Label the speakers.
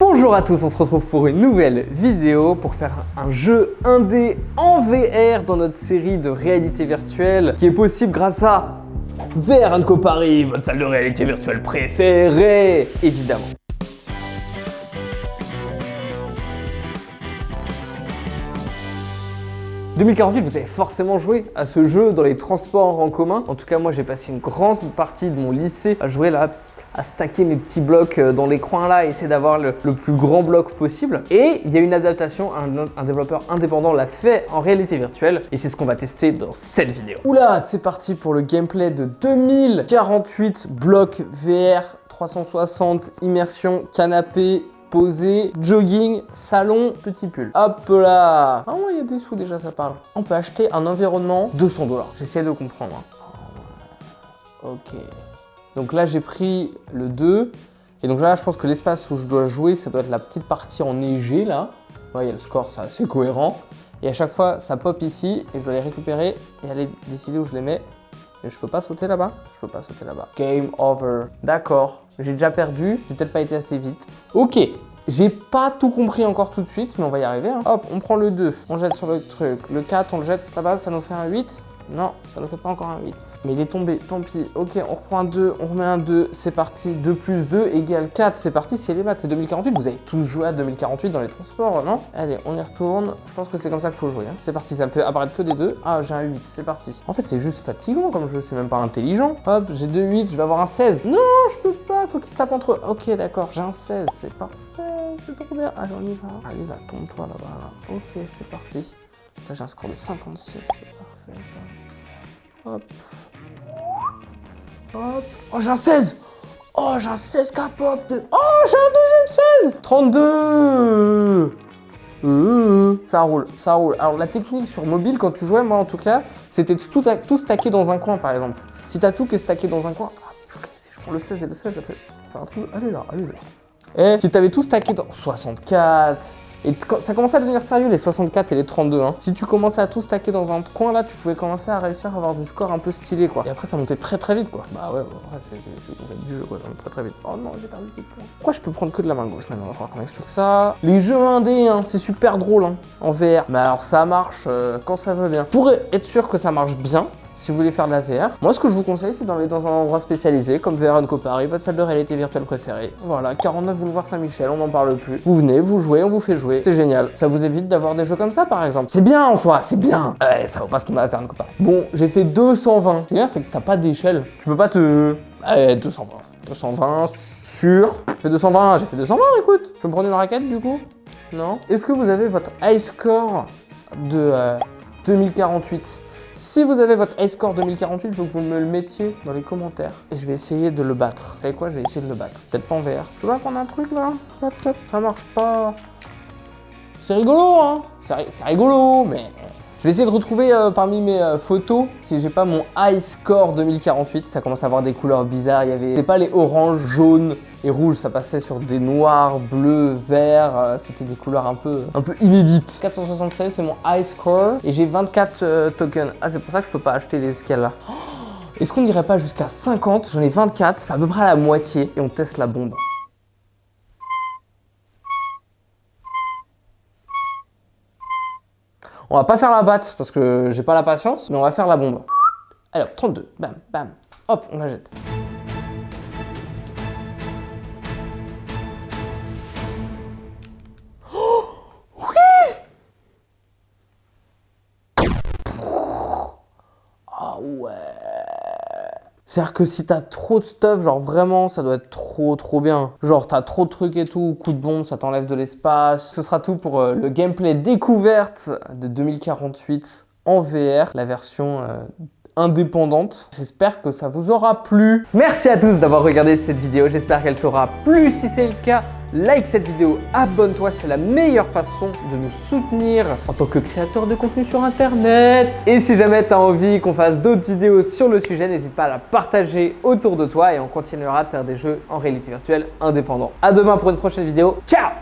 Speaker 1: Bonjour à tous, on se retrouve pour une nouvelle vidéo pour faire un jeu indé en VR dans notre série de réalité virtuelle qui est possible grâce à VR & Co Paris, votre salle de réalité virtuelle préférée, évidemment. En 2048, vous avez forcément joué à ce jeu dans les transports en commun. En tout cas, moi, j'ai passé une grande partie de mon lycée à jouer là, à stacker mes petits blocs dans les coins là, et essayer d'avoir le plus grand bloc possible. Et il y a une adaptation, un développeur indépendant l'a fait en réalité virtuelle, et c'est ce qu'on va tester dans cette vidéo. Oula, c'est parti pour le gameplay de 2048 blocs VR 360, immersion, canapé, posé, jogging, salon, petit pull. Hop là. Ah ouais, il y a des sous déjà, ça parle. On peut acheter un environnement 200 $. J'essaie de comprendre. Ok. Donc là, j'ai pris le 2. Et donc là, je pense que l'espace où je dois jouer, ça doit être la petite partie enneigée là. Ouais, il y a le score, c'est assez cohérent. Et à chaque fois, ça pop ici et je dois les récupérer et aller décider où je les mets. Mais je peux pas sauter là-bas. Je peux pas sauter là-bas. Game over. D'accord. J'ai déjà perdu. J'ai peut-être pas été assez vite. Ok. J'ai pas tout compris encore tout de suite, mais on va y arriver. Hein. Hop, on prend le 2. On jette sur le truc. Le 4, on le jette là-bas. Ça nous fait un 8. Non, ça nous fait pas encore un 8. Mais il est tombé, tant pis. Ok, on reprend un 2, on remet un 2, c'est parti. 2 plus 2 égale 4, c'est parti, c'est les maths, c'est 2048. Vous avez tous joué à 2048 dans les transports, non? Allez, on y retourne. Je pense que c'est comme ça qu'il faut jouer. Hein. C'est parti, ça me fait apparaître que des 2. Ah, j'ai un 8, c'est parti. En fait, c'est juste fatigant comme jeu, c'est même pas intelligent. Hop, j'ai 2 8, je vais avoir un 16. Non, je peux pas, faut qu'ils se tapent entre eux. Ok, d'accord, j'ai un 16, c'est parfait, c'est trop bien. Allez, on y va. Allez, là, tombe-toi là-bas. Là. Ok, c'est parti. Là, j'ai un score de 56, c'est parfait ça. Hop. Hop. Oh, j'ai un 16. Oh, j'ai un 16 K-pop de... Oh, j'ai un deuxième 16. 32. Ça roule, ça roule. Alors, la technique sur mobile, quand tu jouais, moi en tout cas, c'était tout stacké dans un coin, par exemple. Si t'as tout qui est stacké dans un coin... Si je prends le 16 et le 16, j'ai fait un truc... Allez là, allez là. Et si t'avais tout stacké dans 64... Et ça commençait à devenir sérieux les 64 et les 32. Hein. Si tu commençais à tout stacker dans un coin là, tu pouvais commencer à réussir à avoir du score un peu stylé quoi. Et après ça montait très très vite quoi. Bah ouais, c'est du jeu quoi, très très vite. Oh non, j'ai perdu des points. Pourquoi je peux prendre que de la main gauche maintenant? Il va falloir qu'on explique ça. Les jeux indés, hein, c'est super drôle hein, en VR. Mais alors ça marche quand ça veut bien. Pour être sûr que ça marche bien, si vous voulez faire de la VR, moi ce que je vous conseille c'est d'aller dans un endroit spécialisé comme VR & Co Paris, votre salle de réalité virtuelle préférée. Voilà, 49 boulevard Saint-Michel, on n'en parle plus. Vous venez, vous jouez, on vous fait jouer, c'est génial. Ça vous évite d'avoir des jeux comme ça par exemple. C'est bien en soi, c'est bien. Ouais, ça vaut pas ce qu'on a à faire & Co Paris. Bon, j'ai fait 220. C'est bien, c'est que t'as pas d'échelle. Tu peux pas te... Allez, 220. 220, sûr. J'ai fait 220, j'ai fait 220, écoute. Je peux me prendre une raquette du coup? Non. Est-ce que vous avez votre high score de 2048? Si vous avez votre high score 2048, je veux que vous me le mettiez dans les commentaires et je vais essayer de le battre. Vous savez quoi? Je vais essayer de le battre. Peut-être pas en VR. Tu vas prendre un truc là? Ça marche pas. C'est rigolo, hein? C'est rigolo, mais... Je vais essayer de retrouver parmi mes photos si j'ai pas mon high score 2048. Ça commence à avoir des couleurs bizarres. Il y avait... C'était pas les oranges, jaunes et rouges. Ça passait sur des noirs, bleus, verts. C'était des couleurs un peu inédites. 476, c'est mon high score. Et j'ai 24 tokens. Ah, c'est pour ça que je peux pas acheter les scales là. Oh, est-ce qu'on n'irait pas jusqu'à 50? J'en ai 24. C'est à peu près à la moitié. Et on teste la bombe. On va pas faire la batte parce que j'ai pas la patience, mais on va faire la bombe. Alors, 32, bam, bam, hop, on la jette. Oh, oui! Ah ouais! C'est-à-dire que si t'as trop de stuff, genre vraiment, ça doit être trop bien. Genre t'as trop de trucs et tout, coup de bombe, ça t'enlève de l'espace. Ce sera tout pour le gameplay découverte de 2048 en VR, la version indépendante. J'espère que ça vous aura plu. Merci à tous d'avoir regardé cette vidéo, j'espère qu'elle t'aura plu. Si c'est le cas, like cette vidéo, abonne-toi, c'est la meilleure façon de nous soutenir en tant que créateur de contenu sur internet. Et si jamais tu as envie qu'on fasse d'autres vidéos sur le sujet, n'hésite pas à la partager autour de toi et on continuera de faire des jeux en réalité virtuelle indépendants. À demain pour une prochaine vidéo. Ciao!